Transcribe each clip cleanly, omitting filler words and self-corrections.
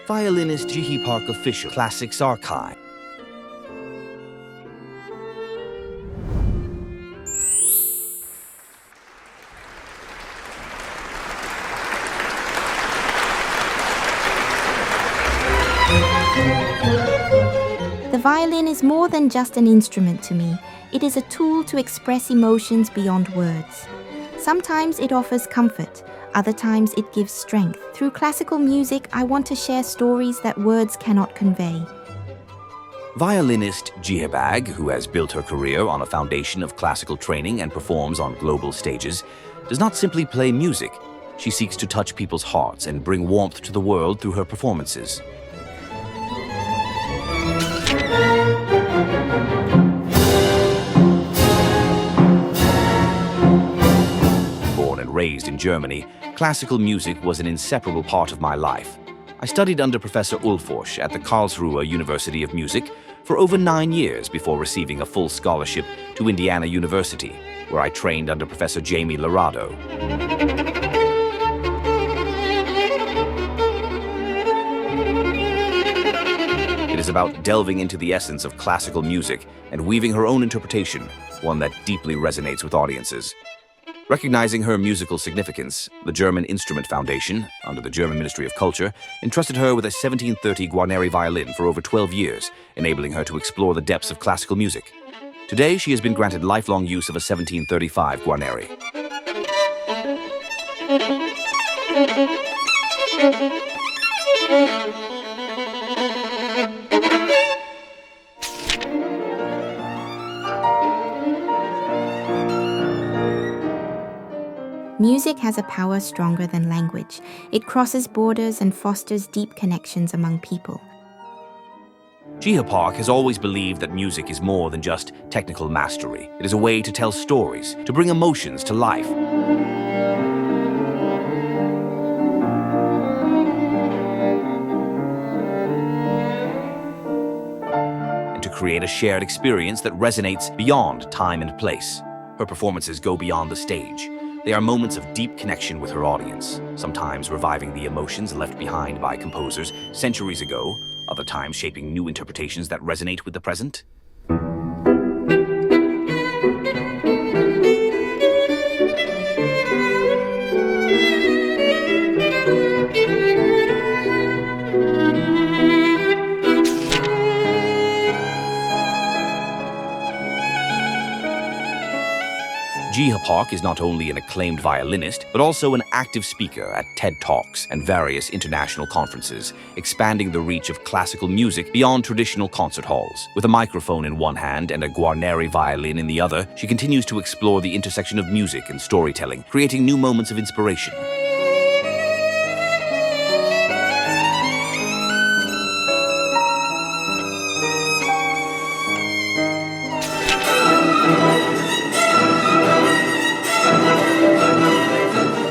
Violinist Ji-hee Park Official Classics Archive. The violin is more than just an instrument to me. It is a tool to express emotions beyond words. Sometimes it offers comfort, other times it gives strength. Through classical music, I want to share stories that words cannot convey. Violinist Ji-hee Park, who has built her career on a foundation of classical training and performs on global stages, does not simply play music. She seeks to touch people's hearts and bring warmth to the world through her performances. Born and raised in Germany, classical music was an inseparable part of my life. I studied under Professor Ulfors at the Karlsruhe University of Music for over 9 years before receiving a full scholarship to Indiana University, where I trained under Professor Jamie Lorado. It is about delving into the essence of classical music and weaving her own interpretation, one that deeply resonates with audiences. Recognizing her musical significance, the German Instrument Foundation, under the German Ministry of Culture, entrusted her with a 1730 Guarneri violin for over 12 years, enabling her to explore the depths of classical music. Today, she has been granted lifelong use of a 1735 Guarneri. Music has a power stronger than language. It crosses borders and fosters deep connections among people. Ji-hee Park has always believed that music is more than just technical mastery. It is a way to tell stories, to bring emotions to life. And to create a shared experience that resonates beyond time and place. Her performances go beyond the stage. They are moments of deep connection with her audience, sometimes reviving the emotions left behind by composers centuries ago, other times shaping new interpretations that resonate with the present. Ji-hee Park is not only an acclaimed violinist, but also an active speaker at TED Talks and various international conferences, expanding the reach of classical music beyond traditional concert halls. With a microphone in one hand and a Guarneri violin in the other, she continues to explore the intersection of music and storytelling, creating new moments of inspiration.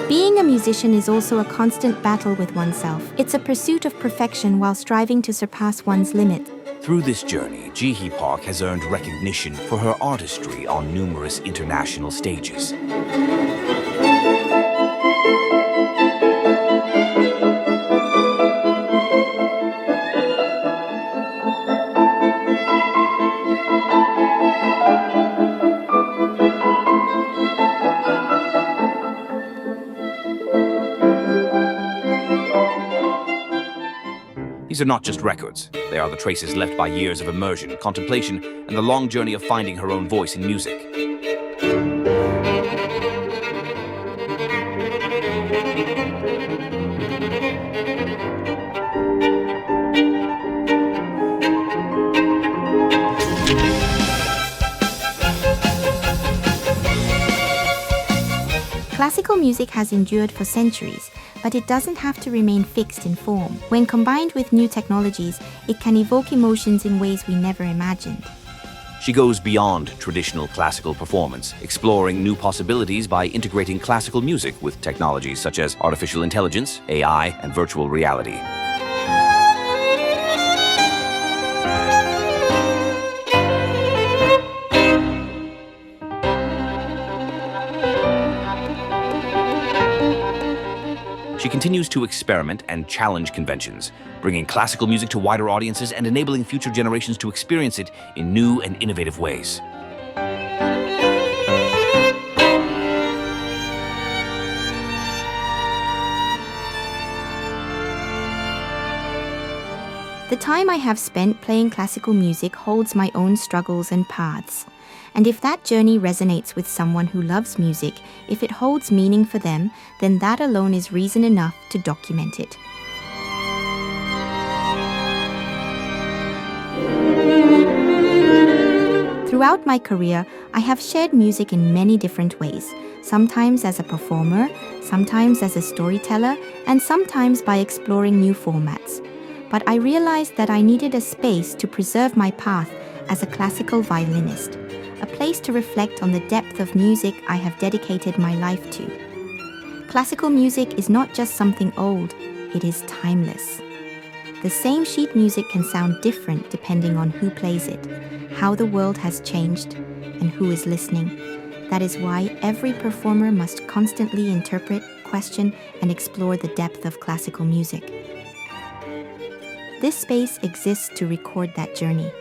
Being a musician is also a constant battle with oneself. It's a pursuit of perfection while striving to surpass one's limit. Through this journey, Ji-hee Park has earned recognition for her artistry on numerous international stages. These are not just records. They are the traces left by years of immersion, contemplation, and the long journey of finding her own voice in music. Classical music has endured for centuries, but it doesn't have to remain fixed in form. When combined with new technologies, it can evoke emotions in ways we never imagined. She goes beyond traditional classical performance, exploring new possibilities by integrating classical music with technologies such as artificial intelligence, AI, and virtual reality. She continues to experiment and challenge conventions, bringing classical music to wider audiences and enabling future generations to experience it in new and innovative ways. The time I have spent playing classical music holds my own struggles and paths. And if that journey resonates with someone who loves music, if it holds meaning for them, then that alone is reason enough to document it. Throughout my career, I have shared music in many different ways, sometimes as a performer, sometimes as a storyteller, and sometimes by exploring new formats. But I realized that I needed a space to preserve my path as a classical violinist, a place to reflect on the depth of music I have dedicated my life to. Classical music is not just something old, it is timeless. The same sheet music can sound different depending on who plays it, how the world has changed, and who is listening. That is why every performer must constantly interpret, question, and explore the depth of classical music. This space exists to record that journey.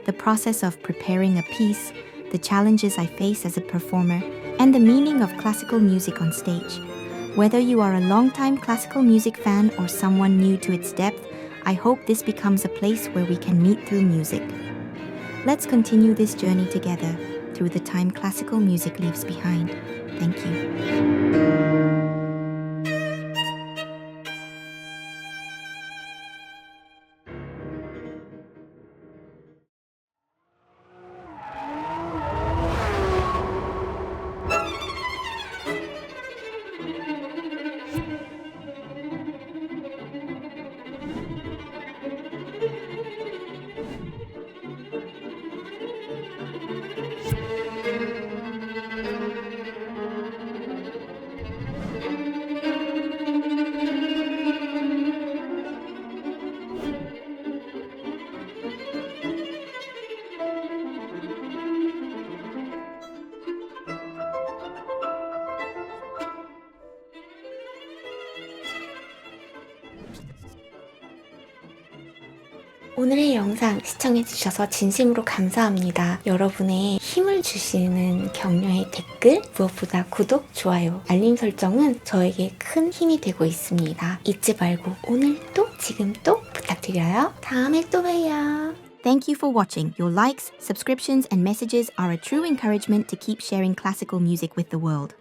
The process of preparing a piece, the challenges I face as a performer, and the meaning of classical music on stage. Whether you are a longtime classical music fan or someone new to its depth, I hope this becomes a place where we can meet through music. Let's continue this journey together through the time classical music leaves behind. Thank you. 오늘의 영상 시청해주셔서 진심으로 감사합니다. 여러분의 힘을 주시는 격려의 댓글, 무엇보다 구독, 좋아요, 알림 설정은 저에게 큰 힘이 되고 있습니다. 잊지 말고 오늘 또, 지금 또 부탁드려요. 다음에 또 봬요. Thank you for watching. Your likes, subscriptions, and messages are a true encouragement to keep sharing classical music with the world.